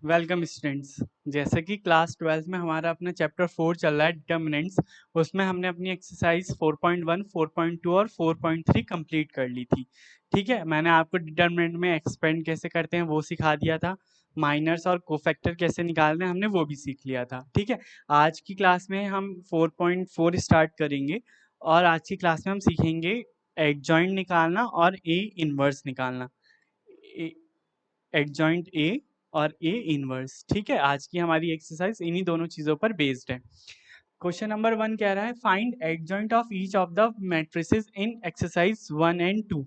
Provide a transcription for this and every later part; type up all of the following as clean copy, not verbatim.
Welcome students. जैसे कि class 12 में हमारा अपना चैप्टर 4 चल रहा है डिटर्मिनेंट्स। उसमें हमने अपनी एक्सरसाइज 4.1, 4.2 और 4.3 कंप्लीट कर ली थी। ठीक है, मैंने आपको डिटर्मिनेंट में एक्सपेंड कैसे करते हैं वो सिखा दिया था। माइनर्स और कोफैक्टर कैसे निकालने हैं हमने वो भी सीख लिया था। ठीक है, आज की क्लास में हम 4.4 स्टार्ट करेंगे और आज की क्लास में हम सीखेंगे एडजॉइंट निकालना और ए इनवर्स निकालना। एडजॉइंट ए और ए इनवर्स। ठीक है, आज की हमारी एक्सरसाइज इन्हीं दोनों चीजों पर बेस्ड है। क्वेश्चन नंबर 1 कह रहा है find adjoint of each of the matrices in exercise 1 and 2।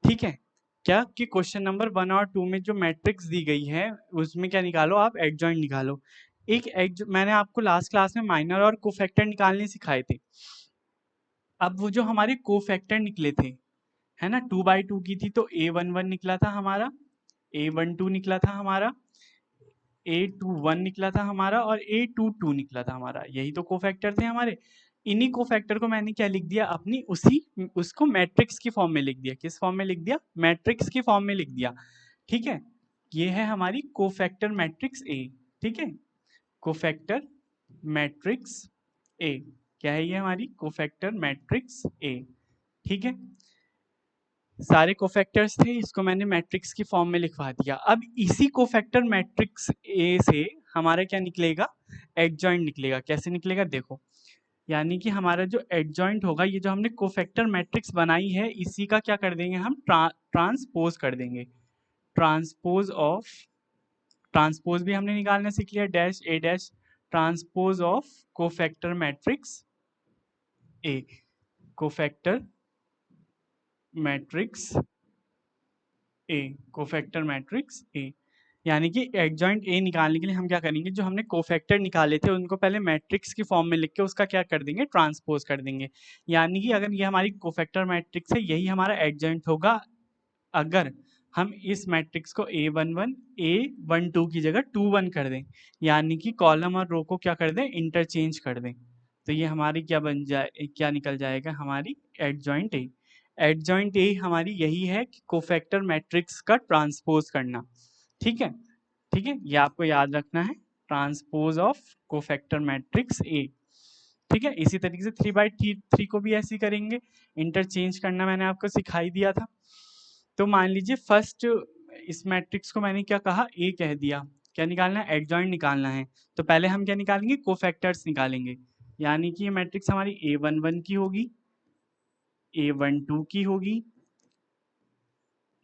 ठीक है, क्या कि क्वेश्चन नंबर 1 और 2 में जो मैट्रिक्स दी गई है उसमें क्या निकालो, आप एडजॉइंट निकालो। मैंने आपको लास्ट क्लास में माइनर और कोफैक्टर निकालने सिखाए थे। अब वो जो हमारे कोफैक्टर निकले थे, है ना, 2/2 की थी तो A11 निकला था हमारा, A12 निकला था हमारा, A21 निकला था हमारा और A22 निकला था हमारा। यही तो कोफैक्टर थे हमारे। इन्हीं कोफैक्टर को मैंने क्या लिख दिया, अपनी उसको मैट्रिक्स की फॉर्म में लिख दिया। किस फॉर्म में लिख दिया? मैट्रिक्स की फॉर्म में लिख दिया। ठीक है, ये है हमारी कोफैक्टर मैट्रिक्स ए। ठीक है, कोफैक्टर मैट्रिक्स ए। क्या है ये? हमारी कोफैक्टर मैट्रिक्स ए। ठीक है, सारे कोफैक्टर्स थे, इसको मैंने मैट्रिक्स की फॉर्म में लिखवा दिया। अब इसी कोफैक्टर मैट्रिक्स ए से हमारा क्या निकलेगा? एडजॉइंट निकलेगा। कैसे निकलेगा देखो, यानी कि हमारा जो एडजॉइंट होगा, ये जो हमने कोफैक्टर मैट्रिक्स बनाई है इसी का क्या कर देंगे हम? ट्रांसपोज कर देंगे। ट्रांसपोज ऑफ, ट्रांसपोज भी हमने निकालना सीख लिया, dash A dash, transpose of cofactor matrix A. Cofactor matrix A, cofactor matrix ए। यानी कि एडजॉइंट ए निकालने के लिए हम क्या करेंगे, जो हमने कोफैक्टर निकाले थे उनको पहले मैट्रिक्स की फॉर्म में लिख के उसका क्या कर देंगे? ट्रांसपोज कर देंगे। यानी कि अगर ये हमारी कोफैक्टर मैट्रिक्स है, यही हमारा एडजॉइंट होगा अगर हम इस मैट्रिक्स को A11 A12 की जगह 21 कर दें, यानी कि कॉलम और रो को क्या कर दें? इंटरचेंज कर दें। तो ये हमारी क्या बन जाए, क्या निकल जाएगा? हमारी एडजॉइंट ए। एडजॉइंट ए हमारी यही है कि कोफैक्टर मैट्रिक्स का ट्रांसपोज करना। ठीक है, ठीक है, ये आपको याद रखना है, ट्रांसपोज ऑफ कोफैक्टर मैट्रिक्स ए। ठीक है, इसी तरीके से 3/3 को भी ऐसे ही करेंगे, इंटरचेंज करना मैंने आपको सिखाई दिया था। तो मान लीजिए फर्स्ट इस मैट्रिक्स को मैंने क्या कहा? ए कह दिया। क्या निकालना है? एडजॉइंट निकालना है। तो पहले हम क्या निकालेंगे? कोफैक्टर्स निकालेंगे। यानी कि ये मैट्रिक्स हमारी A11 की होगी, A12 की होगी,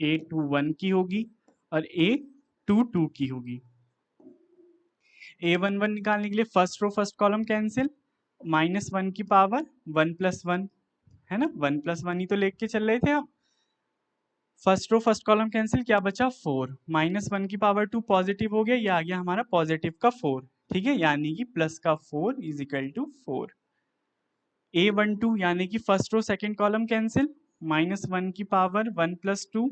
A21 की होगी और A22 की होगी। A11 निकालने के लिए first row first column cancel, -1 की पावर 1 + 1, है ना, 1 + 1 ही तो लेके चल रहे थे हम। First row first column cancel, क्या बचा? 4, -1 की पावर 2 पॉजिटिव हो गया, ये आ गया हमारा पॉजिटिव का 4। ठीक है, यानी कि प्लस का 4 = 4। A12 यानी कि first row second column cancel, -1 की power 1 + 2,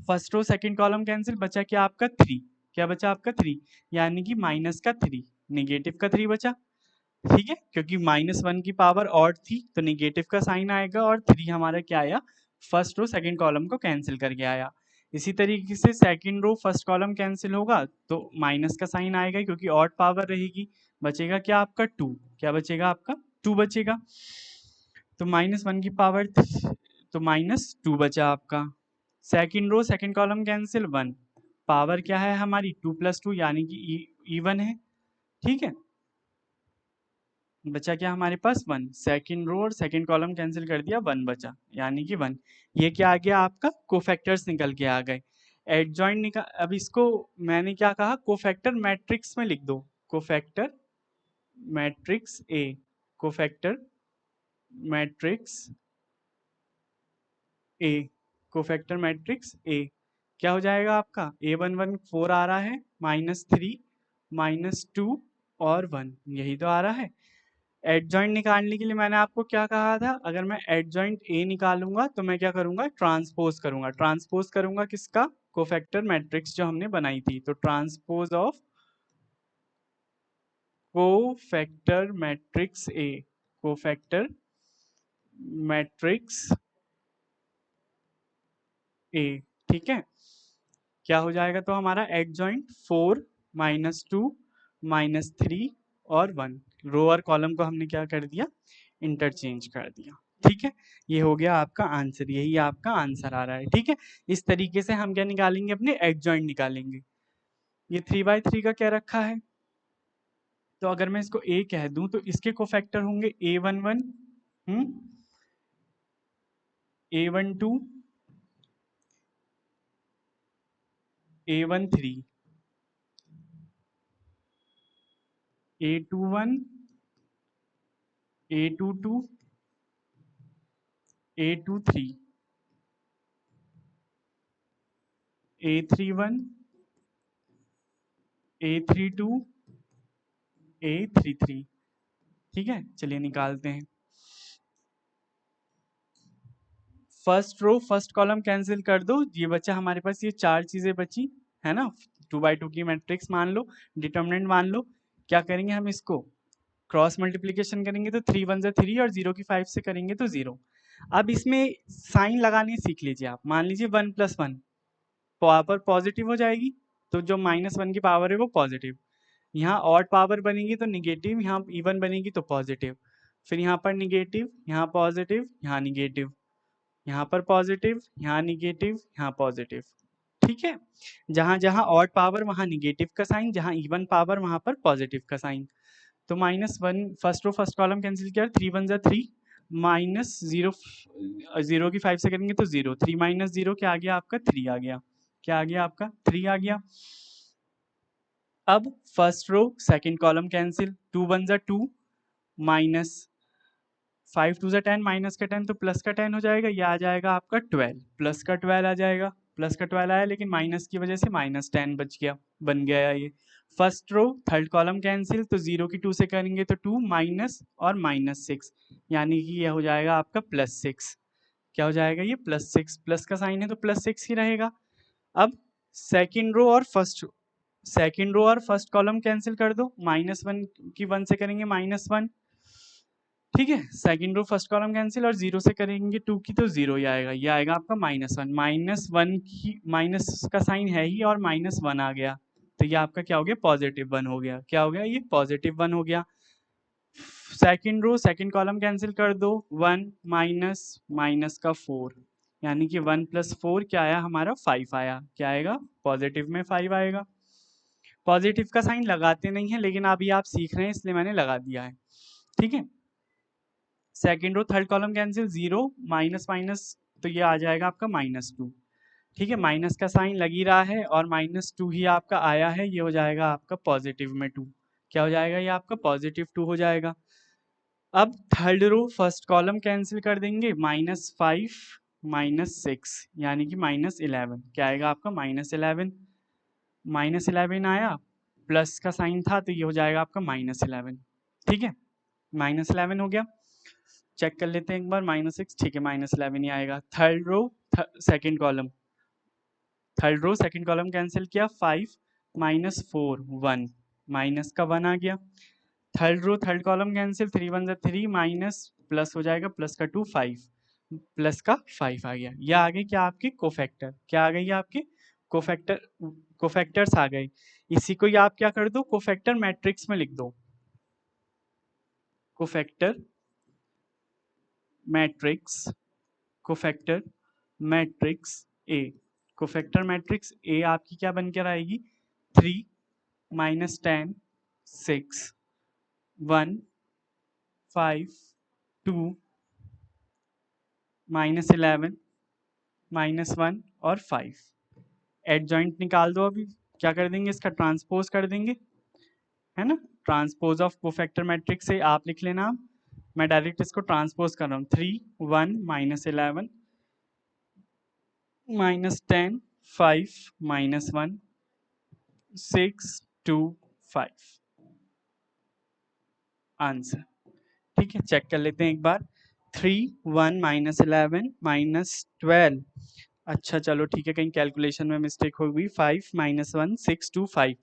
first row second column cancel, बचा क्या आपका? 3। क्या बचा आपका? 3, यानी कि माइनस का 3, नेगेटिव का 3 बचा। ठीक है, क्योंकि -1 की पावर ऑड थी तो नेगेटिव का साइन आएगा और 3 हमारा क्या आया? फर्स्ट रो सेकंड कॉलम को कैंसिल करके आया। इसी तरीके से second row first column cancel होगा तो माइनस का साइन आएगा क्योंकि ऑड पावर रहेगी। बचेगा क्या आपका? 2। क्या बचेगा आपका? 2 बचेगा। तो -1 की पावर, तो -2 बचा आपका। Second row second column cancel, 1, power क्या है हमारी? 2 + 2 यानी कि इवन है। ठीक है, बचा क्या हमारे पास? 1। सेकंड रो और सेकंड कॉलम कैंसिल कर दिया, 1 बचा, यानी कि 1। ये क्या आ गया आपका? कोफैक्टर्स निकल के आ गए। एडजॉइंट निकाल, अब इसको मैंने क्या कहा? कोफैक्टर मैट्रिक्स में लिख दो। Cofactor matrix A, cofactor matrix A, cofactor matrix A. क्या हो जाएगा आपका? A11 4 आ रहा है, -3 -2 और 1, यही तो आ रहा है। एडजॉइंट निकालने के लिए मैंने आपको क्या कहा था? अगर मैं एडजॉइंट ए निकालूंगा तो मैं क्या करूंगा? ट्रांसपोज करूंगा। ट्रांसपोज करूंगा किसका? कोफैक्टर मैट्रिक्स जो हमने बनाई थी। तो transpose of cofactor matrix A, cofactor matrix ए। ठीक है, क्या हो जाएगा तो हमारा एडजॉइंट 4 -2 -3 और 1, रो और कॉलम को हमने क्या कर दिया, इंटरचेंज कर दिया। ठीक है, ये हो गया आपका आंसर, यही आपका आंसर आ रहा है। ठीक है, इस तरीके से हम क्या निकालेंगे, अपने एडजॉइंट निकालेंगे। ये 3/3 का क्या रखा है, तो अगर मैं इसको a कह दूं तो इसके कोफैक्टर होंगे a11, a12, a13, a21, a22, a23, a31, a32, a33। ठीक है, चलिए निकालते हैं। First row first column cancel कर दो, ये बचा हमारे पास, ये चार चीजें बची है ना, 2x2 की मैट्रिक्स मान लो, डिटर्मिनेंट मान लो। क्या करेंगे हम, इसको क्रॉस मल्टीप्लीकेशन करेंगे तो 3 1 3 और 0 की 5 से करेंगे तो 0। अब इसमें साइन लगाने सीख लीजिए आप, मान लीजिए 1 + 1 पावर पॉजिटिव हो जाएगी, तो जो -1 की पावर है वो पॉजिटिव, यहाँ ऑड पावर बनेगी तो निगेटिव, यहाँ इवन बनेगी तो पॉजिटिव, फिर यहाँ पर निगेटिव, यहाँ पॉजिटिव, यहाँ निगेटिव, यहाँ पर पॉजिटिव, यहाँ निगेटिव, यहाँ पॉजिटिव। ठीक है, जहां जहां ऑड पावर वहां निगेटिव का साइन, जहां इवन पावर वहां पर पॉजिटिव का साइन। तो -1 first row first column cancel किया, 3 1 3, -0 0 की 5 से करेंगे तो 0, 3 - 0 क्या आ गया आपका, 3 आ गया। क्या आ गया आपका, 3 आ गया। अब first row second column cancel, 2 1 2, -5 2 10, minus का 10 तो प्लस का 10 हो जाएगा, ये आ जाएगा आपका 12, प्लस का 12 आ जाएगा, प्लस का 12 आया, लेकिन माइनस की वजह से -10 बच गया, बन गया ये। First row third column cancel, तो 0 की 2 से करेंगे तो 2 माइनस और -6, यानी कि ये हो जाएगा आपका +6। क्या हो जाएगा ये, +6, प्लस का साइन है तो +6 ही रहेगा। अब सेकेंड रो और फर्स्ट कॉलम कैंसिल कर दो, -1 की 1 से करेंगे -1। ठीक है, second row first column cancel और 0 से करेंगे 2 की तो 0 ही आएगा, ये आएगा आपका -1, -1 की माइनस का साइन है ही और -1 आ गया, तो ये आपका क्या हो गया, +1 हो गया। क्या हो गया, ये +1 हो गया। Second row second column cancel कर दो, 1 माइनस माइनस का 4, यानी कि 1 + 4 क्या आया हमारा, 5 आया। क्या आएगा, पॉजिटिव में 5 आएगा। पॉजिटिव का साइन लगाते नहीं है, लेकिन अभी आप सीख रहे हैं इसलिए मैंने लगा दिया है। ठीक है, second row third column cancel, 0 minus minus, तो ये आ जाएगा आपका -2। ठीक है, माइनस का साइन लग ही रहा है और -2 ही आपका आया है, ये हो जाएगा आपका पॉजिटिव में 2। क्या हो जाएगा, ये आपका +2 हो जाएगा। अब third row first column cancel कर देंगे, -5 -6, यानी कि -11। क्या आएगा आपका, -11, -11 आया, प्लस का साइन था तो ये हो जाएगा आपका -11। ठीक है, -11 हो गया। चेक कर लेते हैं एक बार, -6, ठीक है, -11 ही आएगा। Third row second column, third row second column cancel किया, 5 -4 1, माइनस का 1 आ गया। Third row third column cancel, 3 1 3, minus plus हो जाएगा, प्लस का 2 5, प्लस का 5 आ गया। ये आ गई क्या आपकी कोफैक्टर, क्या आ गई है आपकी कोफैक्टर, कोफैक्टर्स आ गए। इसी को ही आप क्या कर दो, कोफैक्टर मैट्रिक्स में लिख दो, cofactor matrix, cofactor matrix A, cofactor matrix ए आपकी क्या बनकर आएगी, 3 -10 6 1 5 2 -11 -1 और 5। एडजॉइंट निकाल दो, अभी क्या कर देंगे, इसका ट्रांसपोज कर देंगे, है ना। ट्रांसपोज ऑफ कोफैक्टर मैट्रिक्स से आप लिख लेना, मैं डायरेक्ट इसको ट्रांसपोज कर रहा हूँ, 3 1 -11 -10 5 -1 6 2 5 आंसर। ठीक है, चेक कर लेते हैं एक बार, 3 1 -11 -12, अच्छा चलो ठीक है, कहीं कैलकुलेशन में मिस्टेक हो गई, 5 -1 6 2 5,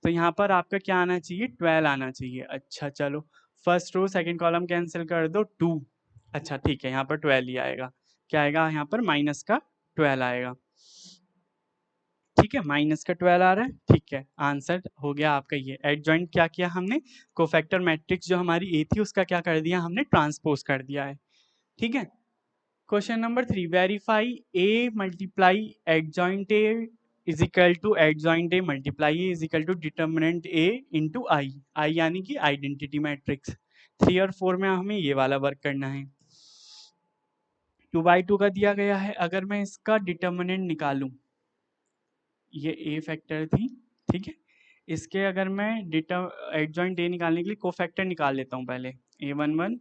तो यहाँ पर आपका क्या आना चाहिए, 12 आना चाहिए। अच्छा चलो, first row second column cancel कर दो, 2, अच्छा ठीक है, यहाँ पर 12 ही आएगा। क्या आएगा यहाँ पर, माइनस का 12 आएगा। ठीक है, माइनस का 12 आ रहा है, ठीक है, आंसर हो गया आपका ये। एडजॉइंट क्या किया हमने, कोफैक्टर मैट्रिक्स जो हमारी ए थी उसका क्या कर दिया हमने, ट्रांसपोज कर दिया है। ठीक है, question number 3, verify A multiply adjoint A is equal to adjoint A multiply A is equal to determinant A into I, I यानी कि आइडेंटिटी मैट्रिक्स। 3 और 4 में हमें ये वाला वर्क करना है। 2/2 का दिया गया है, अगर मैं इसका डिटर्मिनेंट निकालूं, ये ए फैक्टर थी, ठीक है, इसके अगर मैं एडजॉइंट ए निकालने के लिए कोफैक्टर निकाल लेता हूं पहले, a11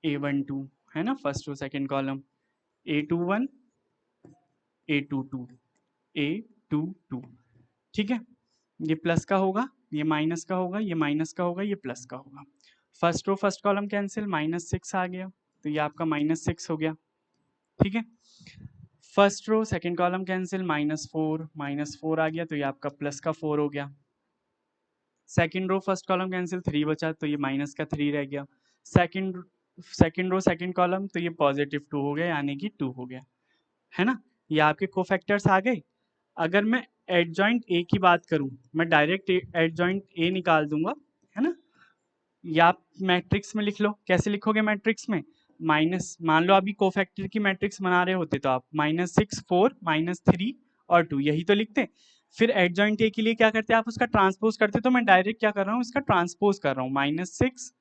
a12 है ना, फर्स्ट और second column, a21 a22 a22, ठीक है, ये प्लस का होगा, ये माइनस का होगा, ये माइनस का होगा, ये प्लस का होगा। First row first column cancel, -6 आ गया, तो ये आपका -6 हो गया। ठीक है, first row second column cancel, -4 आ गया, तो ये आपका प्लस का 4 हो गया। Second row first column cancel, 3 बचा, तो ये माइनस का 3 रह गया। सेकंड रो सेकंड कॉलम, तो ये +2 हो गया, यानी कि 2 हो गया, है ना। ये आपके कोफैक्टर्स आ गए। अगर मैं एडजॉइंट ए की बात करूं, मैं डायरेक्ट एडजॉइंट ए निकाल दूंगा, है ना। या आप मैट्रिक्स में लिख लो, कैसे लिखोगे मैट्रिक्स में, माइनस, मान लो अभी कोफैक्टर की मैट्रिक्स बना रहे होते तो आप -6 4 -3 और 2 यही तो लिखते। फिर एडजॉइंट ए के लिए क्या करते, आप उसका ट्रांसपोज करते, तो मैं डायरेक्ट क्या कर रहा हूँ, इसका ट्रांसपोज कर रहा हूँ, -6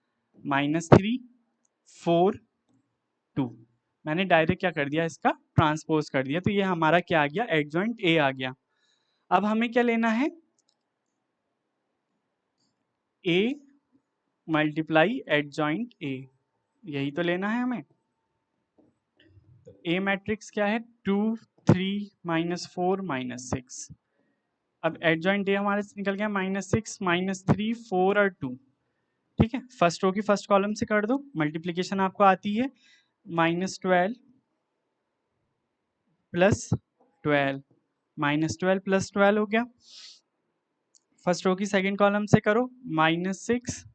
-3 4 2, मैंने डायरेक्ट क्या कर दिया, इसका ट्रांसपोज कर दिया, तो ये हमारा क्या आ गया, एडजॉइंट ए आ गया। अब हमें क्या लेना है, ए मल्टीप्लाई एडजॉइंट ए, यही तो लेना है हमें। ए मैट्रिक्स क्या है, 2 3 -4 -6। अब एडजॉइंट ए हमारे से निकल गया -6 -3 4 और 2। ठीक है, फर्स्ट रो की फर्स्ट कॉलम से कर दो, मल्टीप्लीकेशन आपको आती है, -12 + 12 -12 + 12 हो गया। फर्स्ट रो की सेकंड कॉलम से करो, -6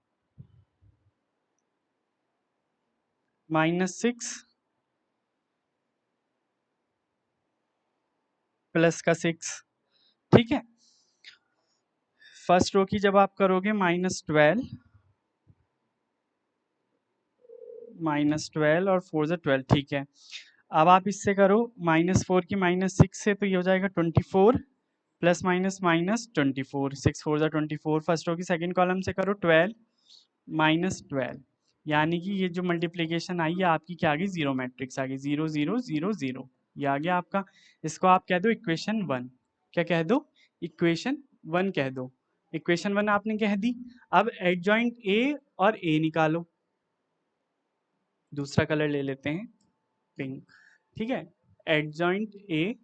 प्लस का 6। ठीक है, फर्स्ट रो की जब आप करोगे -12 और 4 ज़ा 12, ठीक है। अब आप इससे करो -4 की -6 से, तो ये हो जाएगा 24 प्लस माइनस -24, 6 4 ज़ा 24। फर्स्ट रो की सेकंड कॉलम से करो 12 -12, यानी कि ये जो मल्टीप्लीकेशन आई है आपकी क्या आ गई, जीरो मैट्रिक्स आ गई, 0 0 0 0, ये आ गया आपका। इसको आप कह दो इक्वेशन 1, क्या कह दो, इक्वेशन 1 कह दो। इक्वेशन 1 आपने कह दी। अब एडजॉइंट ए और ए निकालो, दूसरा कलर ले लेते हैं पिंक। ठीक है, एडजॉइंट ए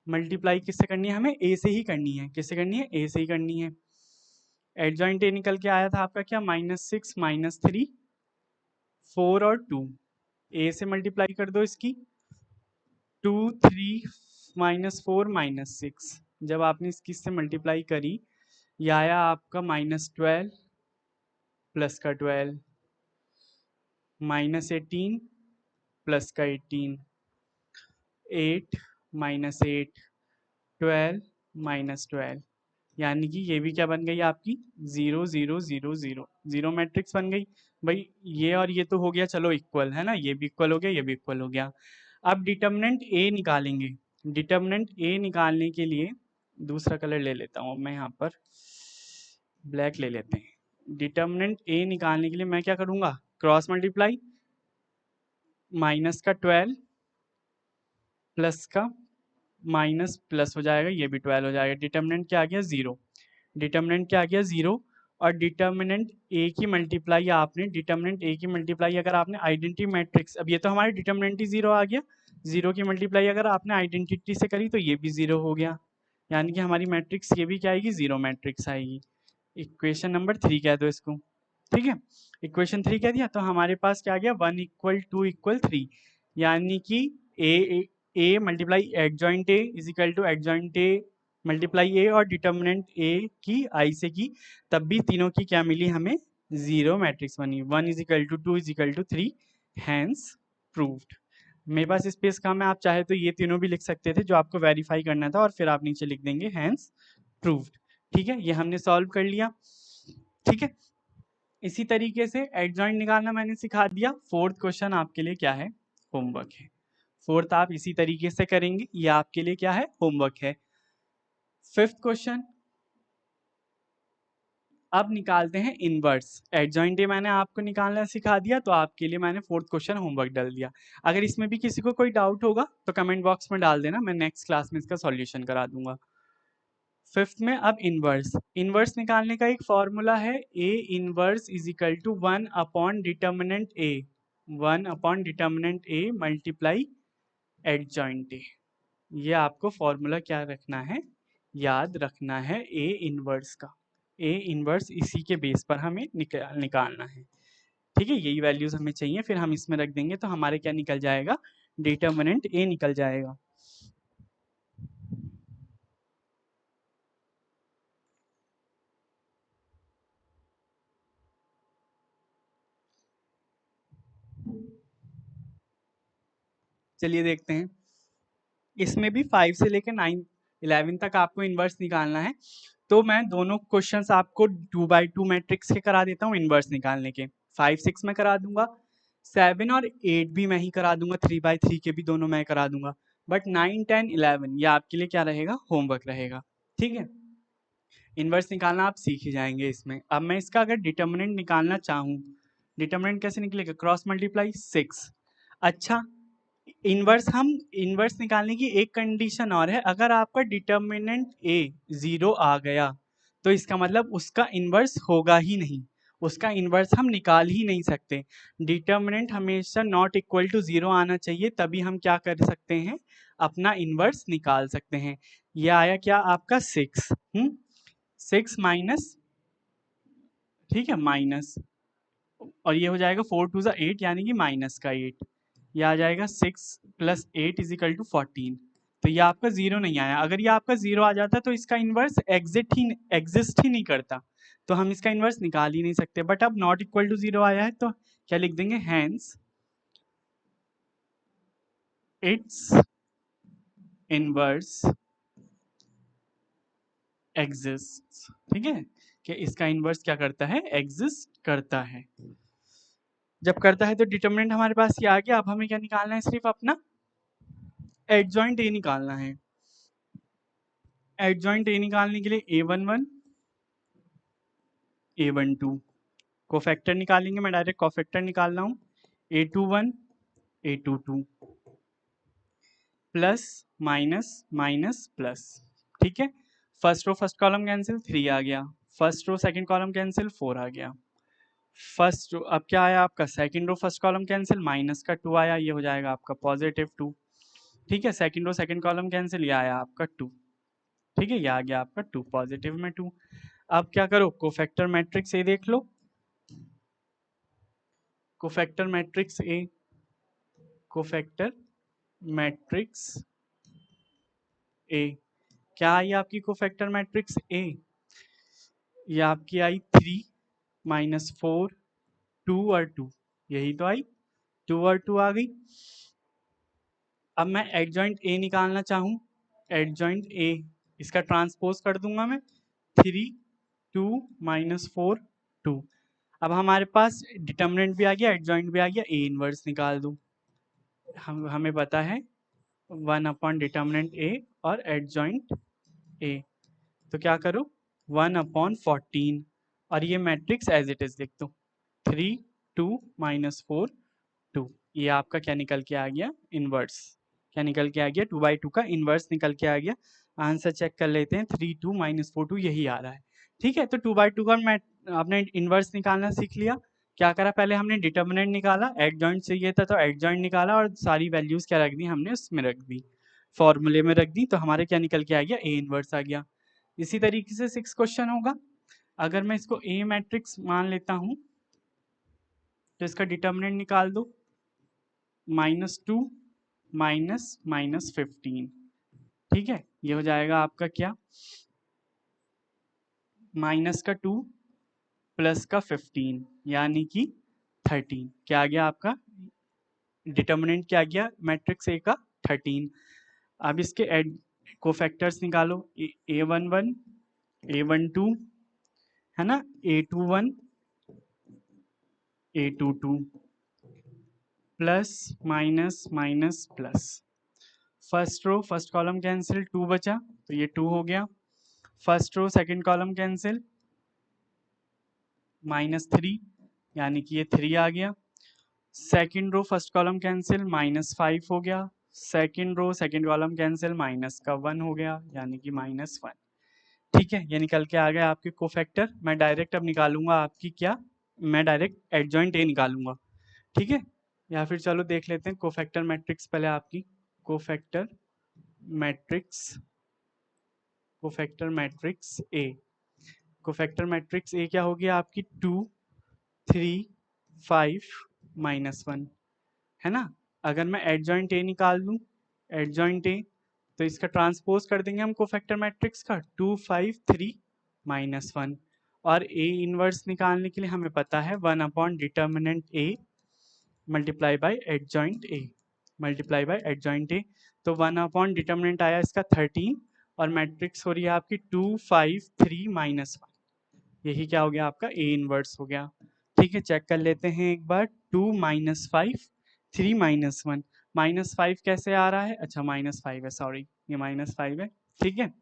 मल्टीप्लाई किससे करनी है, हमें ए से ही करनी है, किससे करनी है, ए से ही करनी है। एडजॉइंट ए निकल के आया था आपका क्या, -6 -3 4 और 2, ए से मल्टीप्लाई कर दो इसकी, 2 3 -4 -6, जब आपने इसकी से मल्टीप्लाई करी, ये आया आपका -12 प्लस का 12 -18 प्लस का 18, 8 -8 12 -12, यानी कि ये भी क्या बन गई आपकी, 0 0 0 0 0 मैट्रिक्स बन गई। भाई ये और ये तो हो गया चलो इक्वल, है ना, ये भी इक्वल हो गया, ये भी इक्वल हो गया। अब डिटर्मिनेंट ए निकालेंगे। डिटर्मिनेंट ए निकालने के लिए दूसरा कलर ले लेता हूँ मैं, यहाँ पर ब्लैक ले लेते हैं। डिटर्मिनेंट ए निकालने के लिए मैं क्या करूँगा, क्रॉस मल्टीप्लाई, माइनस का 12 प्लस का माइनस प्लस हो जाएगा, ये भी 12 हो जाएगा। डिटर्मिनेंट क्या आ गया, 0। डिटर्मिनेंट क्या आ गया, 0। और डिटर्मिनेंट ए की मल्टीप्लाई आपने, डिटर्मिनेंट ए की मल्टीप्लाई अगर आपने आइडेंटिटी मैट्रिक्स, अब ये तो हमारे डिटर्मिनेंट ही 0 आ गया, 0 की मल्टीप्लाई अगर आपने आइडेंटिटी से करी तो ये भी 0 हो गया, यानी कि हमारी मैट्रिक्स ये भी क्या आएगी, 0 मैट्रिक्स आएगी। इक्वेशन नंबर 3 कह दो इसको। ठीक है, इक्वेशन 3 कह दिया, तो हमारे पास क्या आ गया, 1 = 2 = 3, यानी कि A multiply adjoint A is equal to adjoint A multiply A, और डिटर्मिनेंट ए की आई से की, तब भी तीनों की क्या मिली हमें, 0 मैट्रिक्स बनी। 1 = 2 = 3, हैंस प्रूव्ड। मेरे पास स्पेस कम है, आप चाहे तो ये तीनों भी लिख सकते थे जो आपको वेरीफाई करना था, और फिर आप नीचे लिख देंगे हैंस प्रूव्ड। ठीक है, ये हमने सॉल्व कर लिया। ठीक है, इसी तरीके से एडजॉइंट निकालना मैंने सिखा दिया। फोर्थ क्वेश्चन आपके लिए क्या है, होमवर्क है। फोर्थ आप इसी तरीके से करेंगे, ये आपके लिए क्या है, होमवर्क है। फिफ्थ क्वेश्चन अब निकालते हैं इनवर्स। एडजॉइंट मैंने आपको निकालना सिखा दिया, तो आपके लिए मैंने फोर्थ क्वेश्चन होमवर्क डाल दिया। अगर इसमें भी किसी को कोई डाउट होगा तो कमेंट बॉक्स में डाल देना, मैं नेक्स्ट क्लास में इसका सॉल्यूशन करा दूंगा। फिफ्थ में अब इनवर्स। इनवर्स निकालने का एक फॉर्मूला है, A inverse is equal to 1/डिटर्मिनेंट ए, 1/डिटर्मिनेंट ए मल्टीप्लाई एडजॉइंट ए। ये आपको फॉर्मूला क्या रखना है, याद रखना है, ए इनवर्स का। ए इनवर्स इसी के बेस पर हमें निकालना है। ठीक है, यही वैल्यूज हमें चाहिए, फिर हम इसमें रख देंगे तो हमारे क्या निकल जाएगा, डिटर्मिनेंट ए निकल जाएगा। चलिए देखते हैं, इसमें भी 5 से लेकर 9 11 तक आपको इनवर्स निकालना है। तो मैं दोनों क्वेश्चंस आपको 2x2 मैट्रिक्स के करा देता हूँ इनवर्स निकालने के। 5 6 में करा दूंगा, 7 और 8 भी मैं ही करा दूंगा, 3x3 के भी दोनों मैं करा दूंगा। बट 9 10 11 ये आपके लिए क्या रहेगा, होमवर्क रहेगा। ठीक है, इनवर्स निकालना आप सीख ही जाएंगे इसमें। अब मैं इसका अगर डिटर्मिनेंट निकालना चाहूँ, डिटर्मिनेंट कैसे निकलेगा, क्रॉस मल्टीप्लाई 6। अच्छा, इनवर्स निकालने की एक कंडीशन और है, अगर आपका डिटर्मिनेंट ए 0 आ गया तो इसका मतलब उसका इनवर्स होगा ही नहीं, उसका इनवर्स हम निकाल ही नहीं सकते। डिटर्मिनेंट हमेशा नॉट इक्वल टू 0 आना चाहिए, तभी हम क्या कर सकते हैं, अपना इनवर्स निकाल सकते हैं। यह आया क्या आपका 6, 6 माइनस, ठीक है माइनस, और ये हो जाएगा 4 2 8 यानी कि माइनस का 8। ये आ जाएगा 6 प्लस 8 इज इक्वल टू 14। तो ये आपका जीरो नहीं आया, अगर ये आपका जीरो आ जाता तो इसका इनवर्स एग्जिस्ट ही नहीं करता, तो हम इसका इनवर्स निकाल ही नहीं सकते। बट अब नॉट इक्वल टू जीरो आया है तो क्या लिख देंगे, हैंस इट्स इनवर्स एग्जिस्ट। ठीक है, कि इसका इनवर्स क्या करता है, एग्जिस्ट करता है। जब करता है तो डिटर्मिनेंट हमारे पास ये आ गया। अब हमें क्या निकालना है, सिर्फ अपना एडजॉइंट ए निकालना है। एडजॉइंट ए निकालने के लिए a11 a12 कोफैक्टर निकालेंगे, मैं डायरेक्ट कोफैक्टर निकाल रहा हूँ, a21 a22 plus minus minus plus. ठीक है, first row first column cancel, 3 आ गया, first row second column cancel, 4 आ गया। फर्स्ट रो अब क्या आया आपका, second row first column cancel, minus का 2 आया, ये हो जाएगा आपका +2। ठीक है, second row second column cancel, ये आया आपका 2। ठीक है, ये आ गया आपका 2, पॉजिटिव में 2। अब क्या करो, कोफैक्टर मैट्रिक्स ए देख लो, cofactor matrix A, cofactor matrix A, क्या आई आपकी कोफैक्टर मैट्रिक्स ए, ये आपकी आई 3 -4 2 और 2, यही तो आई, 2 और 2 आ गई। अब मैं एडजॉइंट ए निकालना चाहूँ, एडजॉइंट ए, इसका ट्रांसपोज कर दूंगा मैं, 3 2 -4 2। अब हमारे पास डिटर्मिनेंट भी आ गया, एडजॉइंट भी आ गया, ए इनवर्स निकाल दूं। हमें पता है 1/डिटर्मिनेंट ए और एडजॉइंट ए, तो क्या करूँ, 1/14, और ये मैट्रिक्स एज इट इज लिख दो, 3 2 -4 2। ये आपका क्या निकल के आ गया, इनवर्स। क्या निकल के आ गया, 2/2 का इनवर्स निकल के आ गया। आंसर चेक कर लेते हैं, 3 2 -4 2 यही आ रहा है। ठीक है, तो 2/2 का मैं आपने इनवर्स निकालना सीख लिया। क्या करा, पहले हमने डिटर्मिनेंट निकाला, एडजॉइंट चाहिए था तो एडजॉइंट निकाला, और सारी वैल्यूज क्या रख दी हमने, उसमें रख दी, फॉर्मूले में रख दी, तो हमारे क्या निकल के आ गया, ए इनवर्स आ गया। इसी तरीके से 6 क्वेश्चन होगा। अगर मैं इसको ए मैट्रिक्स मान लेता हूं तो इसका डिटर्मिनेंट निकाल दो, -2 -15। ठीक है, ये हो जाएगा आपका क्या, माइनस का 2 प्लस का 15 यानी कि 13। क्या आ गया आपका, डिटर्मिनेंट क्या गया मैट्रिक्स ए का 13। अब इसके कोफैक्टर्स निकालो, A11 A12 है ना, A21 A22 plus minus minus plus. First row first column cancel, 2 बचा तो ये 2 हो गया। First row second column cancel, -3 यानी कि ये 3 आ गया। Second row first column cancel, -5 हो गया। Second row second column cancel, -1 हो गया यानी कि -1। ठीक है, ये निकल के आ गया आपके कोफैक्टर। मैं डायरेक्ट अब निकालूंगा आपकी क्या, मैं डायरेक्ट एडजॉइंट ए निकालूंगा। ठीक है, या फिर चलो देख लेते हैं कोफैक्टर मैट्रिक्स पहले आपकी। Cofactor matrix, cofactor matrix A, cofactor matrix A क्या होगी आपकी, 2 3 5 -1 है ना। अगर मैं एडजॉइंट ए निकाल दूं, एडजॉइंट ए, तो इसका ट्रांसपोज कर देंगे हम कोफैक्टर मैट्रिक्स का, 2 5 3 -1। और ए इनवर्स निकालने के लिए हमें पता है 1 upon determinant A multiply by adjoint A, multiply by adjoint A. तो 1 अपॉन डिटर्मिनेंट आया इसका 13 और मैट्रिक्स हो रही है आपकी 2 5 3 -1। यही क्या हो गया आपका ए इनवर्स हो गया। ठीक है, चेक कर लेते हैं एक बार, 2 -5 3 -1। -5 कैसे आ रहा है, अच्छा -5 है, सॉरी ये -5 है। ठीक है,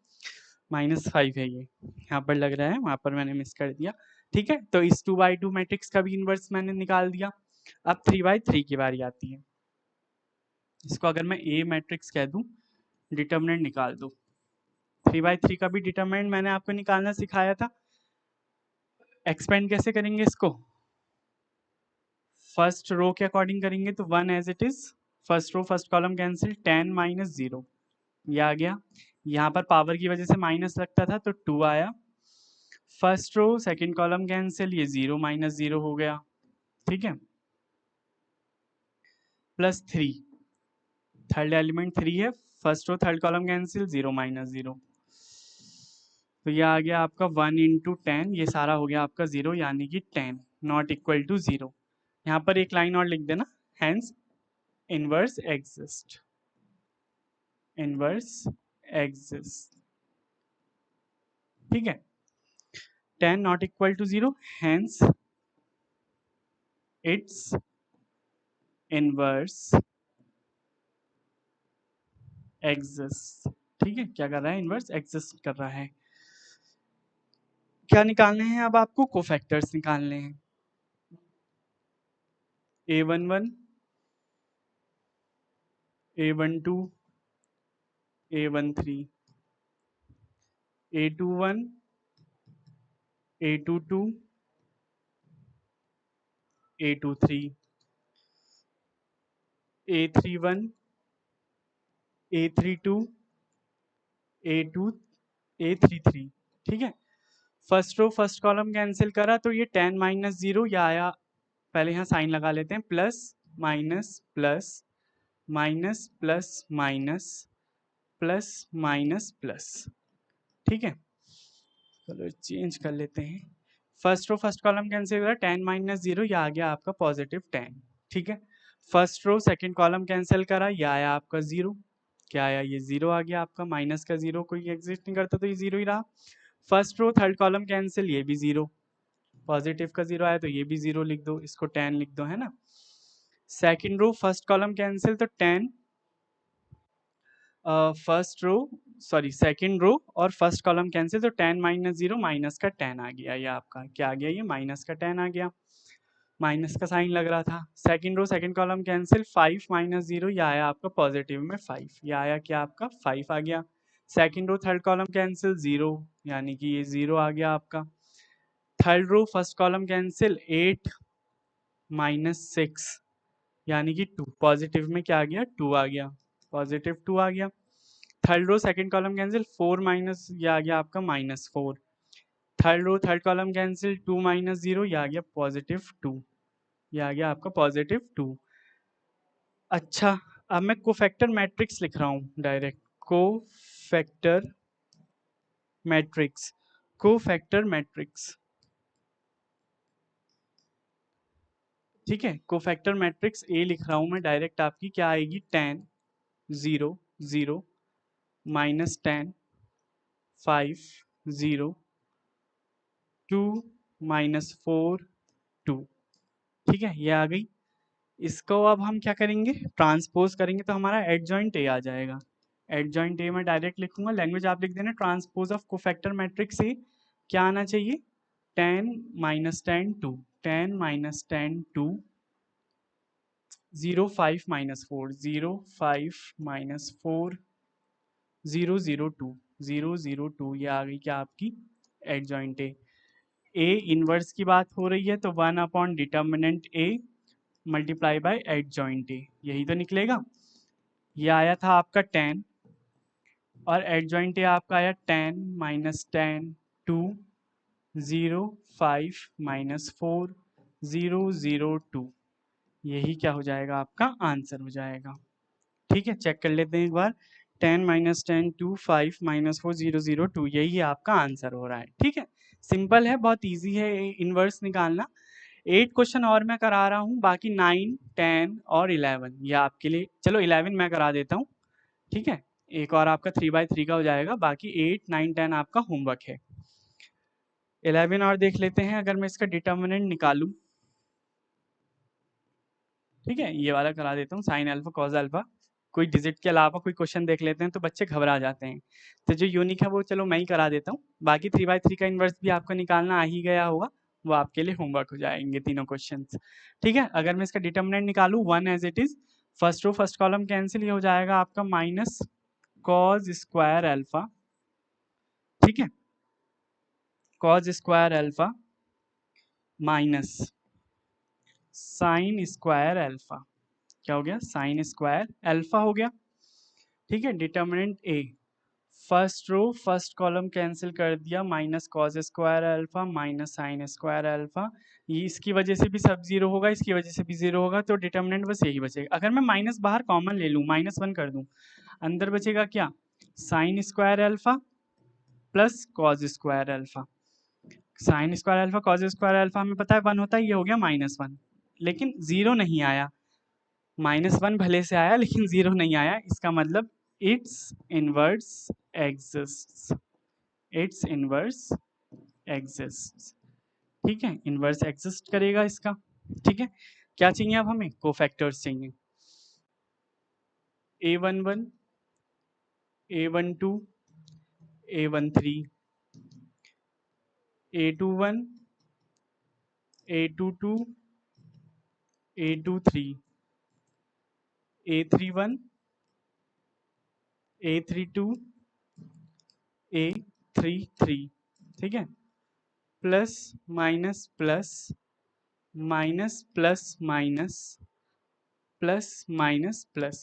-5 है, ये यहाँ पर लग रहा है, वहां पर मैंने मिस कर दिया। ठीक है, तो इस 2/2 मैट्रिक्स का भी इनवर्स मैंने निकाल दिया। अब 3/3 की बारी आती है। इसको अगर मैं ए मैट्रिक्स कह दूं, डिटर्मिनेंट निकाल दो। 3/3 का भी डिटर्मिनेंट मैंने आपको निकालना सिखाया था। एक्सपेंड कैसे करेंगे इसको, फर्स्ट रो के अकॉर्डिंग करेंगे तो 1 as it is, first row first column cancel, 10 -0 ये आ गया। यहाँ पर पावर की वजह से माइनस लगता था तो 2 आया। First row second column cancel, ये 0 -0 हो गया। ठीक है, प्लस 3, थर्ड एलिमेंट 3 है, first row third column cancel, 0 -0, तो ये आ गया आपका 1 इंटू 10, ये सारा हो गया आपका 0 यानी कि 10 नॉट इक्वल टू 0। यहाँ पर एक लाइन और लिख देना, hence inverse exist, inverse exist. ठीक है, 10 not equal to 0, hence it's inverse exist. ठीक है, क्या कर रहा है, इनवर्स एग्जिस्ट कर रहा है। क्या निकालने हैं अब आपको, कोफैक्टर्स निकालने हैं। A11 A12 A13 A21 A22 A23 A31 A32 A2 A33। ठीक है, first row first column cancel करा तो ये 10 -0 या आया, पहले यहाँ साइन लगा लेते हैं, plus minus plus minus plus minus plus minus plus. ठीक है, चलो चेंज कर लेते हैं। First row first column cancel करा, 10 -0 यह आ गया आपका +10। ठीक है, first row second column cancel करा, यह आया आपका 0। क्या आया, ये 0 आ गया आपका, माइनस का 0 कोई एग्जिस्ट नहीं करता तो ये 0 ही रहा। First row third column cancel, ये भी 0, पॉजिटिव का 0 आया तो ये भी 0 लिख दो, इसको 10 लिख दो, है ना। Second row first column cancel तो 10, first row sorry second row और फर्स्ट कॉलम कैंसिल तो 10 -0 माइनस का 10 आ गया, ये आपका क्या आ गया, ये माइनस का 10 आ गया, माइनस का साइन लग रहा था। Second row second column cancel, 5 -0 ये आया आपका पॉजिटिव में 5, ये आया क्या आपका 5 आ गया। Second row third column cancel 0 यानी कि ये 0 आ गया आपका। Third row first column cancel, 8 -6 यानी कि 2, पॉजिटिव में क्या आ गया 2 आ गया, पॉजिटिव 2 आ गया। Third row second column cancel, 4 minus ये आ गया आपका -4। Third row third column cancel, 2 -0 ये आ गया +2, ये आ गया आपका +2। अच्छा, अब मैं कोफैक्टर मैट्रिक्स लिख रहा हूँ direct, cofactor matrix, cofactor matrix. ठीक है, कोफैक्टर मैट्रिक्स ए लिख रहा हूं मैं डायरेक्ट, आपकी क्या आएगी, 10 0 0 -10 5 0 2 -4 2। ठीक है, ये आ गई। इसको अब हम क्या करेंगे, ट्रांसपोज करेंगे तो हमारा एडजॉइंट ए आ जाएगा। एडजॉइंट ए मैं डायरेक्ट लिखूंगा, लैंग्वेज आप लिख देना transpose of cofactor matrix A, क्या आना चाहिए, 10 -10 2 10 -10 2 0 5 -4 0 5 -4 0 0 2 0 0 2, ये आ गई क्या आपकी एडजॉइंट ए। ए इनवर्स की बात हो रही है तो 1 upon determinant A multiply by adjoint A, यही तो निकलेगा। ये आया था आपका 10 और एडजॉइंट ए आपका आया 10 -10 2 0 5 -4 0 0 2, यही क्या हो जाएगा, आपका आंसर हो जाएगा। ठीक है, चेक कर लेते हैं एक बार, 10 -10 2 5 -4 0 0 2, यही आपका आंसर हो रहा है। ठीक है, सिंपल है, बहुत इजी है इनवर्स निकालना। 8 क्वेश्चन और मैं करा रहा हूँ, बाकी 9 10 और 11 ये आपके लिए, चलो 11 मैं करा देता हूँ। ठीक है, एक और आपका 3x3 का हो जाएगा, बाकी 8 9 10 आपका होमवर्क है। 11 और देख लेते हैं, अगर मैं इसका डिटर्मिनेंट निकालूं, ठीक है, ये वाला करा देता हूँ, साइन अल्फा कॉस अल्फा, कोई डिजिट के अलावा कोई क्वेश्चन देख लेते हैं तो बच्चे घबरा जाते हैं, तो जो यूनिक है वो चलो मैं ही करा देता हूँ। बाकी 3x3 का इन्वर्स भी आपको निकालना आ ही गया होगा, वो आपके लिए होमवर्क हो जाएंगे तीनों क्वेश्चन। ठीक है, अगर मैं इसका डिटर्मिनेंट निकालूं 1 as it is, first row first column cancel, ये हो जाएगा आपका माइनस कॉज स्क्वायर अल्फा, ठीक है, cause square alpha minus sine square alpha, क्या हो गया, साइन स्क्वायर अल्फा हो गया। ठीक है, determinant A, first row first column cancel कर दिया, minus cos square alpha minus sine square alpha, ये इसकी वजह से भी सब जीरो होगा, इसकी वजह से भी जीरो होगा, तो डिटर्मिनेंट बस यही बचेगा। अगर मैं माइनस बाहर कॉमन ले लूँ, -1 कर दूं, अंदर बचेगा क्या, sign square alpha plus cos square alpha. Sign square alpha cos square alpha हमें पता है 1 होता है, ये हो गया -1, लेकिन जीरो नहीं आया, -1 भले से आया लेकिन जीरो नहीं आया, इसका मतलब it's inverse exists, it's inverse exists. ठीक है, इनवर्स एग्जिस्ट करेगा इसका। ठीक है, क्या चाहिए अब हमें, कोफैक्टर्स चाहिए, A11 A12 A13 A21 A22 A23 A31 A32 A33। ठीक है, plus minus plus minus plus minus plus minus plus,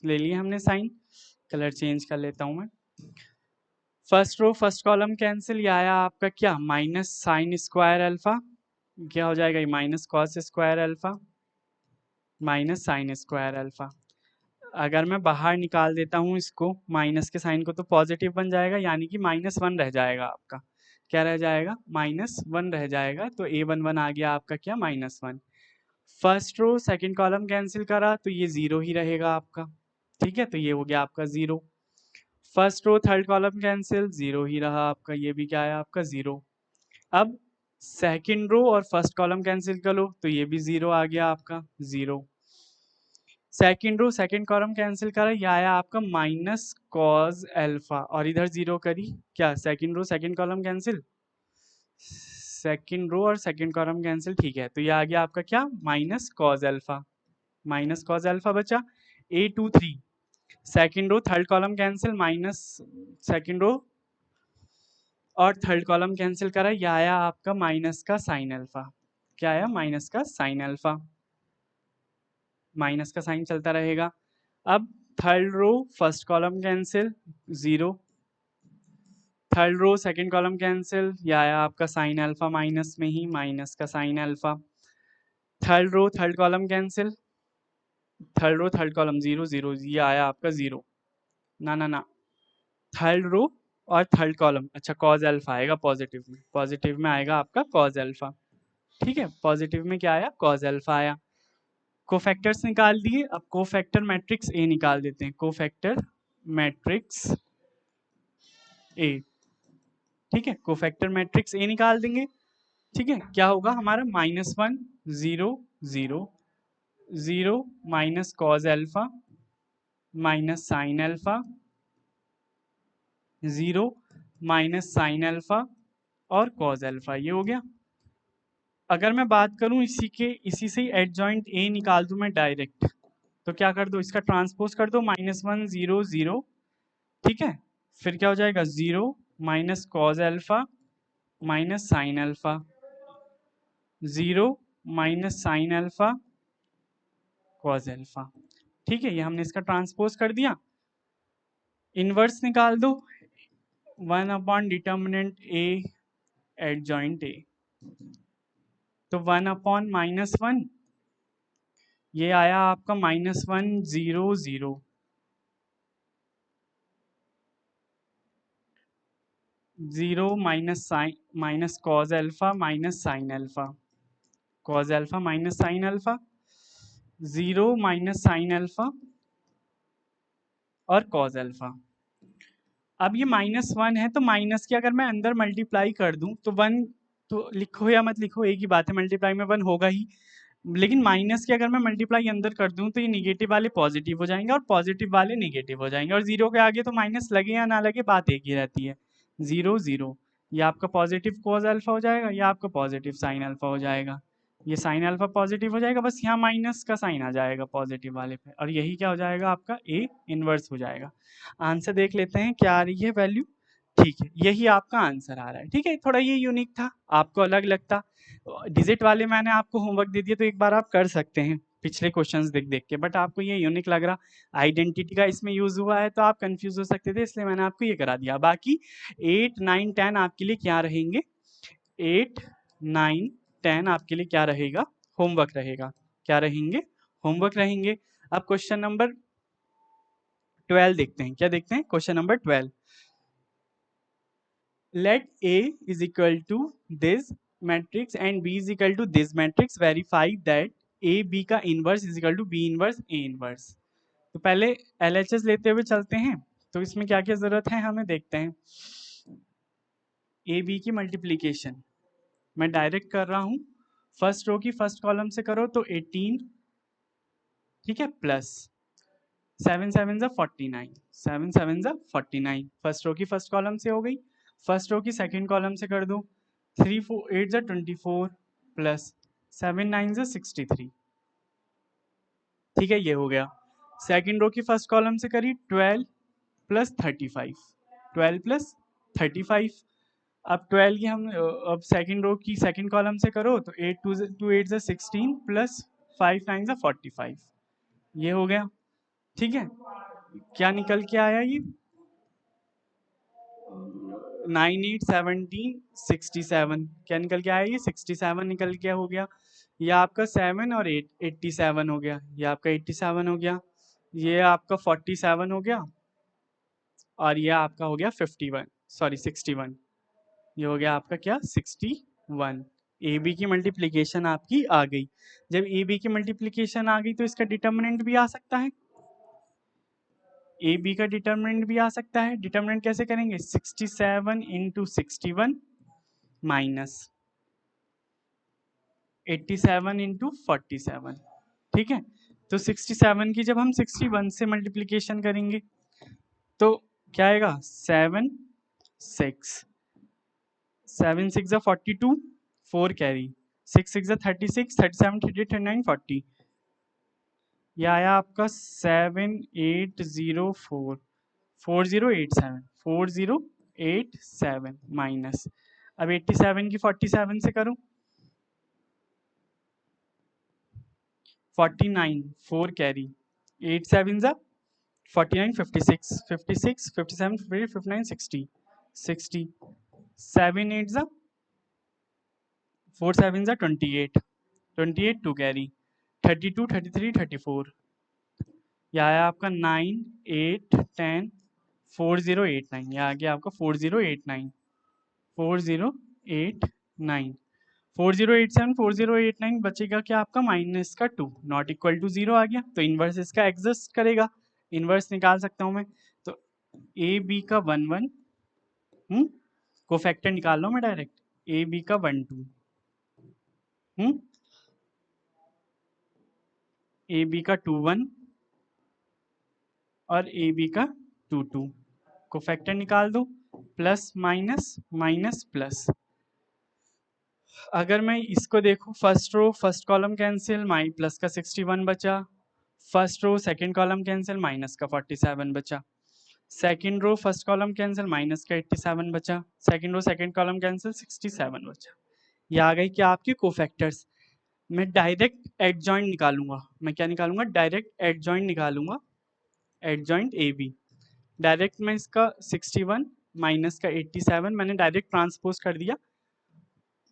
ले लिए हमने साइन, कलर चेंज कर लेता हूं मैं। First row first column cancel, ये आया आपका क्या, माइनस साइन स्क्वायर अल्फा, क्या हो जाएगा ये, minus cos square alpha minus sine square alpha. अगर मैं बाहर निकाल देता हूँ इसको, माइनस के साइन को, तो पॉजिटिव बन जाएगा, यानी कि -1 रह जाएगा आपका, क्या रह जाएगा, -1 रह जाएगा, तो A11 आ गया आपका क्या, -1। First row second column cancel करा तो ये जीरो ही रहेगा आपका। ठीक है, तो ये हो गया आपका zero. First row third column cancel, zero ही रहा आपका, ये भी क्या है आपका जीरो। अब सेकंड रो और फर्स्ट कॉलम कैंसिल कर लो तो ये भी जीरो आ गया आपका, zero. Second row second column cancel करा, ये आया आपका माइनस कॉज अल्फा, और इधर जीरो करी, क्या second row second column cancel, second row और सेकंड कॉलम कैंसिल, ठीक है, तो ये आ गया आपका क्या, minus cos alpha, minus cos alpha बचा। A23 second row third column cancel, minus second row और थर्ड कॉलम कैंसिल करा, ये आया आपका माइनस का साइन अल्फा, क्या आया, माइनस का साइन अल्फा, माइनस का साइन चलता रहेगा। अब third row first column cancel, zero, third row second column cancel, ये आया आपका साइन अल्फा माइनस में ही, माइनस का sine alpha. Third row third column cancel, third row third column zero zero, ये आया आपका जीरो, ना ना ना, थर्ड रो और थर्ड कॉलम, अच्छा कॉज अल्फा आएगा पॉजिटिव में, पॉजिटिव में आएगा आपका कॉज अल्फा। ठीक है, पॉजिटिव में क्या आया, कॉज अल्फा आया। कोफैक्टर्स निकाल दिए, अब कोफैक्टर मैट्रिक्स ए निकाल देते हैं, कोफैक्टर मैट्रिक्स ए। ठीक है, कोफैक्टर मैट्रिक्स ए निकाल देंगे। ठीक है, क्या होगा हमारा -1 0 0 0 minus cos alpha minus sine alpha 0 minus sine alpha और कॉज एल्फा, ये हो गया। अगर मैं बात करूं इसी से एडजॉइंट ए निकाल दूं मैं डायरेक्ट, तो क्या कर दो, इसका ट्रांसपोज कर दो -1 0 0। ठीक है, फिर क्या हो जाएगा 0 minus cos alpha minus sine alpha 0 minus sine alpha cause alpha. ठीक है, ये हमने इसका ट्रांसपोज कर दिया। इनवर्स निकाल दो, 1 upon determinant A adjoint A, तो 1 अपॉन -1, ये आया आपका -1 0 0 0 minus cos alpha minus sine alpha, cause alpha minus sine alpha 0 minus sine alpha और कॉज एल्फा। अब ये -1 है, तो माइनस के अगर मैं अंदर मल्टीप्लाई कर दूं तो 1, तो लिखो या मत लिखो एक ही बात है, मल्टीप्लाई में 1 होगा ही। लेकिन माइनस के अगर मैं मल्टीप्लाई अंदर कर दूं तो ये निगेटिव वाले पॉजिटिव हो जाएंगे और पॉजिटिव वाले निगेटिव हो जाएंगे, और 0 के आगे तो माइनस लगे या ना लगे बात एक ही रहती है। 0 0, ये आपका पॉजिटिव कॉज अल्फा हो जाएगा, या आपका पॉजिटिव साइन अल्फा हो जाएगा। ये साइन अल्फा पॉजिटिव हो जाएगा, बस यहाँ माइनस का साइन आ जाएगा पॉजिटिव वाले पे, और यही क्या हो जाएगा आपका ए इनवर्स हो जाएगा। आंसर देख लेते हैं क्या आ रही है वैल्यू। ठीक है, यही आपका आंसर आ रहा है। ठीक है, थोड़ा ये यूनिक था, आपको अलग लगता। डिजिट वाले मैंने आपको होमवर्क दे दिया, तो एक बार आप कर सकते हैं पिछले क्वेश्चंस देख देख के, बट आपको ये यूनिक लग रहा, आइडेंटिटी का इसमें यूज हुआ है तो आप कंफ्यूज हो सकते थे, इसलिए मैंने आपको ये करा दिया। बाकी 8 9 10 आपके लिए क्या रहेंगे, 8 9 10 आपके लिए क्या रहेगा, होमवर्क रहेगा। क्या रहेंगे, होमवर्क रहेंगे। अब क्वेश्चन नंबर 12 देखते हैं, क्या देखते हैं, question number 12। Let A is equal to this matrix and B is equal to this matrix, verify that A B का inverse is equal to B inverse A inverse। तो पहले LHS लेते हुए चलते हैं, तो इसमें क्या क्या जरूरत है हमें देखते हैं। A B की मल्टीप्लीकेशन मैं डायरेक्ट कर रहा हूं, फर्स्ट रो की फर्स्ट कॉलम से करो तो 18, ठीक है, प्लस 7 7 जा 49, 7 7 जा 49, फर्स्ट रो की फर्स्ट कॉलम से हो गई। फर्स्ट रो की सेकंड कॉलम से कर दो, 3 4 8 जा 24 प्लस 7 9 जा 63। ठीक है, ये हो गया। सेकंड रो की फर्स्ट कॉलम से करी 12 प्लस 35, 12 प्लस 35। अब 12 की हम अब सेकंड रो की सेकंड कॉलम से करो तो 8 2 8 जा 16 प्लस 5 9 जा 45, ये हो गया। ठीक है, क्या निकल के आया ये 9 8 17 67, क्या निकल के आया ये 67 निकल के हो गया। ये आपका 7 और 8 87 हो गया, ये आपका 87 हो गया, ये आपका 47 हो गया, और ये आपका हो गया 51 सॉरी 61, ये हो गया आपका क्या 61। ए बी की मल्टीप्लीकेशन आपकी आ गई। जब ए बी की मल्टीप्लीकेशन आ गई तो इसका डिटर्मिनेंट भी आ सकता है, ए बी का डिटर्मिनेंट भी आ सकता है। डिटर्मिनेंट कैसे करेंगे, 67 इंटू 61 माइनस 87 इंटू 47। ठीक है, तो 67 की जब हम 61 से मल्टीप्लीकेशन करेंगे तो क्या आएगा 7 6 7 6 जा 42, 4 कैरी 6 6 जा 36, 37 38 39 40, ये आया आपका 7804 4087 4087 माइनस, अब 87 की 47 से करूं 49 4 कैरी 8 7 जा 49 56 56 57 58 59 60 60 7 8 जा 4 7 जा 28 28 2 कैरी 32 33 34, यह आया आपका 9 8 10 4089, यह आ गया आपका 4089 4089। 4087 4089 बचेगा क्या आपका माइनस का 2 नॉट इक्वल टू 0 आ गया, तो इनवर्स इसका एग्जिस्ट करेगा, इनवर्स निकाल सकता हूं मैं। तो ए बी का 1 1 कोफैक्टर निकाल लो मैं डायरेक्ट, ए बी का 1 2 ए बी का 2 1 और ए बी का 2 2 कोफैक्टर निकाल दो, प्लस माइनस माइनस प्लस। अगर मैं इसको देखूं first row first column cancel, माई प्लस का 61 बचा, first row second column cancel, minus का 47 बचा, second row first column cancel, minus का 87 बचा, second row second column cancel, 67 बचा। ये आ गई क्या आपकी कोफैक्टर्स। मैं डायरेक्ट एडजॉइंट निकालूंगा, मैं क्या निकालूंगा, डायरेक्ट एडजॉइंट निकालूंगा, एडजॉइंट ए बी। डायरेक्ट में इसका 61 माइनस का 87 मैंने डायरेक्ट ट्रांसपोज कर दिया,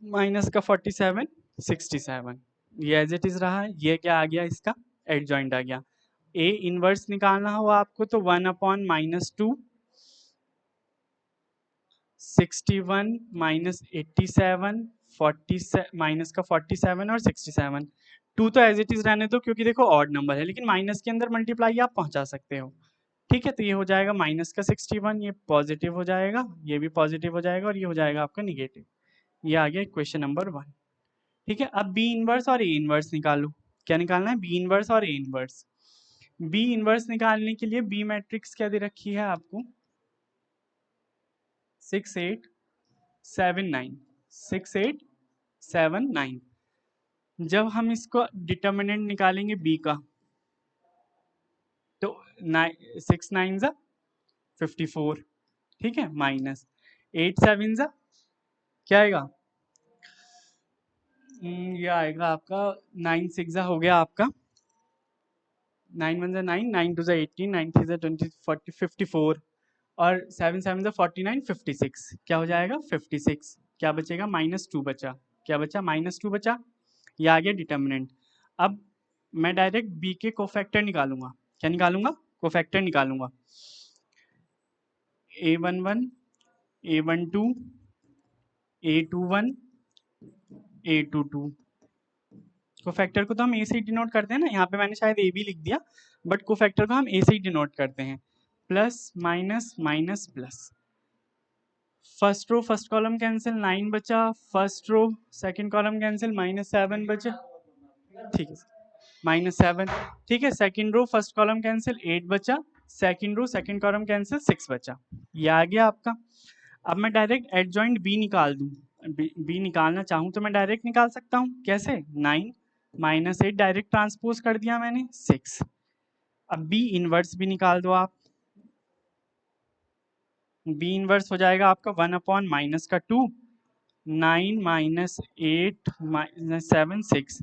माइनस का 47 67, ये एज इट इज रहा है। ये क्या आ गया, इसका एडजॉइंट आ गया। ए इनवर्स निकालना हो आपको तो 1/-2 61 माइनस 87 माइनस का 47 और 67, 2 तो एज इट इज रहने दो क्योंकि देखो ऑड नंबर है, लेकिन माइनस के अंदर मल्टीप्लाई आप पहुंचा सकते हो। ठीक है, तो ये हो जाएगा माइनस का 61, ये पॉजिटिव हो जाएगा, ये भी पॉजिटिव हो जाएगा और ये हो जाएगा आपका निगेटिव। ये आ गया क्वेश्चन नंबर 1। ठीक है, अब बी इनवर्स और ए इनवर्स निकालो। क्या निकालना है, बी इनवर्स और ए इनवर्स। बी इनवर्स निकालने के लिए बी मैट्रिक्स क्या दे रखी है आपको, 6 8 7 9 6 8 7 9। जब हम इसको डिटर्मिनेंट निकालेंगे बी का तो 6 9 ज़ा 54, ठीक है, माइनस 8 7 ज़ा क्या आएगा, ये आएगा आपका 9 6 ज़ा हो गया आपका 9 1 ज़ा 9 9 2 ज़ा 18 9 3 ज़ा 20 40 54 और 7 7 ज़ा 49 56, क्या हो जाएगा 56। क्या बचेगा, -2 बचा, क्या बचा, -2 बचा। ये आ गया डिटर्मिनेंट। अब मैं डायरेक्ट बी के कोफैक्टर निकालूंगा, क्या निकालूंगा, कोफैक्टर निकालूंगा। A11 A12 A21 A22 cofactor को तो हम ए से ही डिनोट करते हैं ना, यहाँ पे मैंने शायद ए भी लिख दिया, बट कोफैक्टर को हम ए से ही डिनोट करते हैं। Plus minus minus plus, first row first column cancel 9 बचा, first row second column cancel -7 बचा, ठीक है -7, ठीक है, second row first column cancel 8 बचा, second row second column cancel 6 बचा। ये आ गया आपका। अब मैं डायरेक्ट एडजॉइंट बी निकाल दूं, बी निकालना चाहूं तो मैं डायरेक्ट निकाल सकता हूं, कैसे, 9 -8 डायरेक्ट ट्रांसपोज कर दिया मैंने 6। अब बी इनवर्स भी निकाल दो आप, बी इनवर्स हो जाएगा आपका 1/-2 9 -8 -7 6।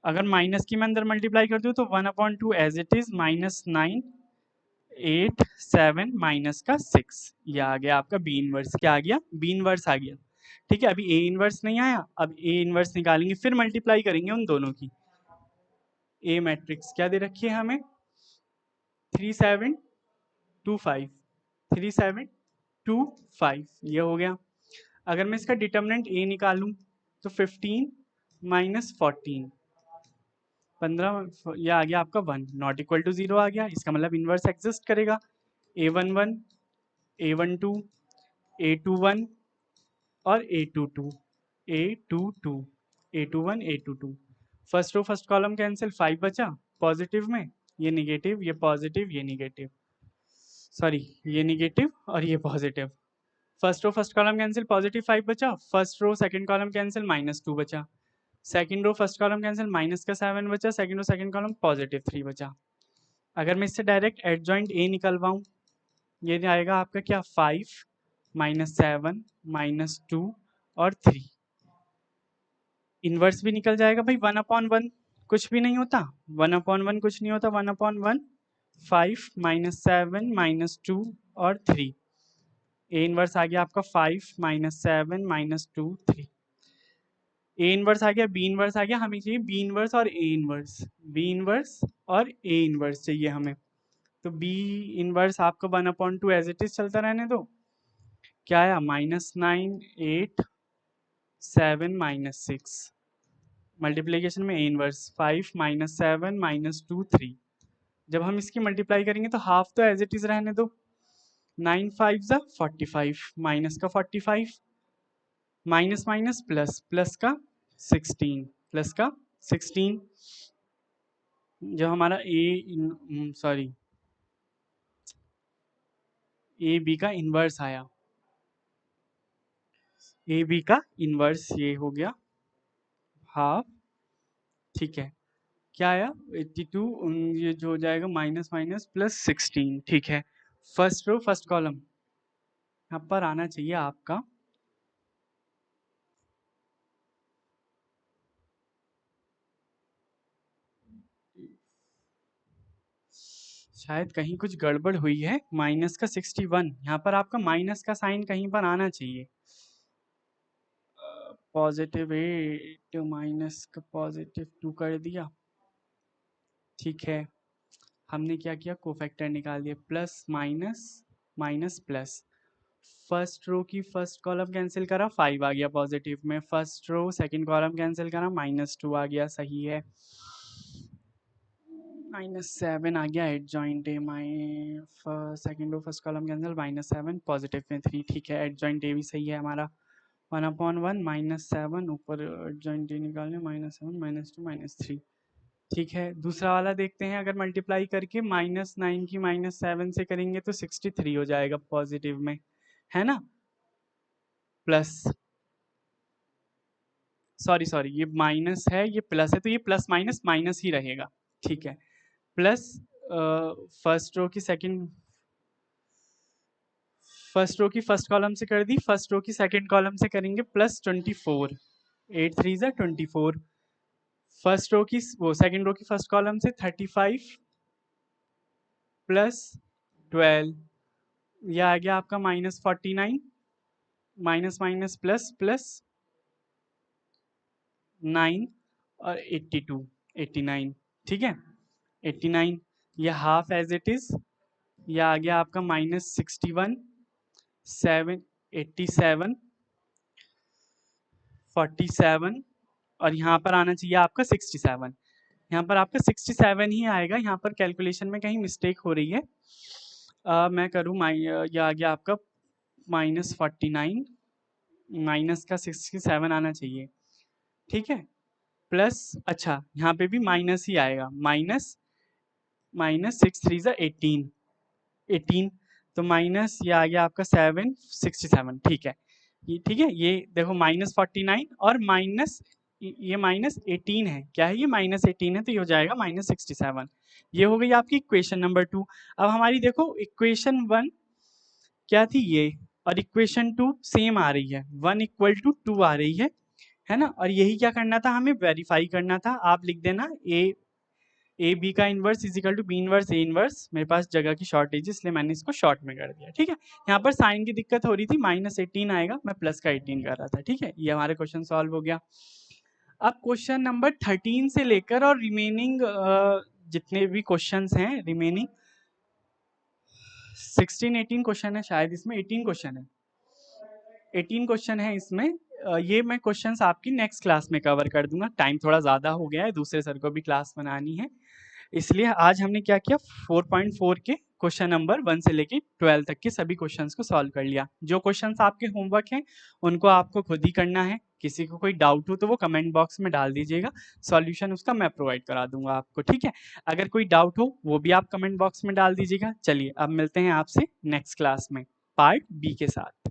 अगर माइनस की मैं अंदर मल्टीप्लाई कर दूं तो 1/2 एज इट इज -9 8 7 माइनस का 6। ये आ गया आपका बी इनवर्स, क्या आ गया, बी इनवर्स आ गया। ठीक है, अभी ए इनवर्स नहीं आया, अब ए इनवर्स निकालेंगे, फिर मल्टीप्लाई करेंगे उन दोनों की। ए मैट्रिक्स क्या दे रखी है हमें, 3 7 2 5 3 7 2 5, ये हो गया। अगर मैं इसका डिटर्मिनेंट ए निकालूं तो 15 -14 15, ये आ गया आपका 1 नॉट इक्वल टू 0 आ गया, इसका मतलब इनवर्स एग्जिस्ट करेगा। A11 A12 A21 और A22 A22 A21 A22, first row first column cancel 5 बचा पॉजिटिव में, ये निगेटिव, ये पॉजिटिव, ये निगेटिव, सॉरी ये निगेटिव और ये positive. First row first column cancel positive 5 बचा, first row second column cancel -2 बचा, second row first column cancel minus का 7 बचा, second row second column positive 3 बचा। अगर मैं इससे डायरेक्ट एडजॉइंट ए निकलवाऊं, ये आएगा आपका क्या, 5 -7 -2 और 3। इनवर्स भी निकल जाएगा भाई, 1/1 कुछ भी नहीं होता, 1/1 कुछ नहीं होता, 1/1 5 -7 -2 और 3। ए इनवर्स आ गया आपका 5 -7 -2 3। ए इनवर्स आ गया, बी इनवर्स आ गया, हमें चाहिए बी इनवर्स और ए इनवर्स, बी इनवर्स और ए इनवर्स चाहिए हमें। तो बी इनवर्स आपका 1/2 एज इट इज चलता रहने दो, क्या आया, -9 8 7 माइनस 6, मल्टीप्लीकेशन में ए इनवर्स 5 माइनस 7 माइनस 2 3। जब हम इसकी मल्टीप्लाई करेंगे तो हाफ तो एज इट इज रहने दो, 9 5 ज़ा 45, माइनस का 45, माइनस माइनस प्लस, प्लस का 16, प्लस का 16। जो हमारा ए बी का इन्वर्स आया, ए बी का इन्वर्स ये हो गया हाफ, ठीक है। क्या आया 82, ये जो हो जाएगा माइनस माइनस प्लस 16, ठीक है। फर्स्ट रो फर्स्ट कॉलम यहाँ पर आना चाहिए आपका शायद कहीं कुछ गड़बड़ हुई है, माइनस का 61, यहाँ पर आपका माइनस का साइन कहीं पर आना चाहिए। पॉजिटिव 8 माइनस का पॉजिटिव 2 कर दिया, ठीक है। हमने क्या किया, कोफैक्टर निकाल दिया, plus minus minus plus. First row की फर्स्ट कॉलम कैंसिल करा, 5 आ गया पॉजिटिव में। First row second column cancel करा, -2 आ गया, सही है। -7 आ गया adjoint A, second row first column cancel, -7 positive में 3, ठीक है। एडजॉइंट ए भी सही है हमारा। 1/1 -7 ऊपर एडजॉइंट ए निकालने, -7 -2 -3, ठीक है। दूसरा वाला देखते हैं, अगर मल्टीप्लाई करके -9 की -7 से करेंगे तो 63 हो जाएगा पॉजिटिव में, है ना। प्लस सॉरी सॉरी, ये माइनस है ये प्लस है, तो ये प्लस माइनस माइनस ही रहेगा, ठीक है। प्लस फर्स्ट रो की सेकंड, फर्स्ट रो की फर्स्ट कॉलम से कर दी, फर्स्ट रो की सेकंड कॉलम से करेंगे +24, 8 3 ज़ा 24। फर्स्ट रो की वो सेकंड रो की फर्स्ट कॉलम से 35 प्लस 12, यह आ गया आपका -49, माइनस माइनस प्लस प्लस 9 और 82 89, ठीक है। 89, ये हाफ एज इट इज, यह आ गया आपका -61 7 87 47, और यहाँ पर आना चाहिए आपका 67, यहाँ पर आपका 67 ही आएगा। यहाँ पर कैलकुलेशन में कहीं मिस्टेक हो रही है। मैं करूँ यह आ गया आपका -49, माइनस का 67 आना चाहिए, ठीक है। प्लस अच्छा यहाँ पे भी माइनस ही आएगा, माइनस माइनस 6 3 ज़ा 18, 18, तो माइनस ये आ गया आपका 767, ठीक है। ये ठीक है, ये देखो -49 और माइनस ये -18 है, क्या है ये -18 है, तो ये हो जाएगा -67। ये हो गई आपकी इक्वेशन नंबर 2। अब हमारी देखो इक्वेशन 1 क्या थी ये, और इक्वेशन 2 सेम आ रही है, 1 = 2 आ रही है ना। और यही क्या करना था, हमें वेरीफाई करना था। आप लिख देना ए बी का inverse is equal to B inverse A inverse. मेरे पास जगह की शॉर्टेज है इसलिए मैंने इसको शॉर्ट में कर दिया, ठीक है। यहाँ पर साइन की दिक्कत हो रही थी, -18 आएगा, मैं प्लस का 18 कर रहा था, ठीक है। ये हमारे क्वेश्चन सॉल्व हो गया। अब क्वेश्चन नंबर 13 से लेकर और रिमेनिंग जितने भी क्वेश्चंस हैं, रिमेनिंग 16 18 क्वेश्चन है, शायद इसमें 18 क्वेश्चन है, 18 क्वेश्चन है इसमें। ये मैं क्वेश्चंस आपकी नेक्स्ट क्लास में कवर कर दूंगा, टाइम थोड़ा ज़्यादा हो गया है, दूसरे सर को भी क्लास बनानी है, इसलिए आज हमने क्या किया, 4.4 के क्वेश्चन नंबर 1 से लेके 12 तक के सभी क्वेश्चंस को सॉल्व कर लिया। जो क्वेश्चंस आपके होमवर्क हैं उनको आपको खुद ही करना है। किसी को कोई डाउट हो तो वो कमेंट बॉक्स में डाल दीजिएगा, सॉल्यूशन उसका मैं प्रोवाइड करा दूंगा आपको, ठीक है। अगर कोई डाउट हो वो भी आप कमेंट बॉक्स में डाल दीजिएगा। चलिए अब मिलते हैं आपसे नेक्स्ट क्लास में पार्ट बी के साथ।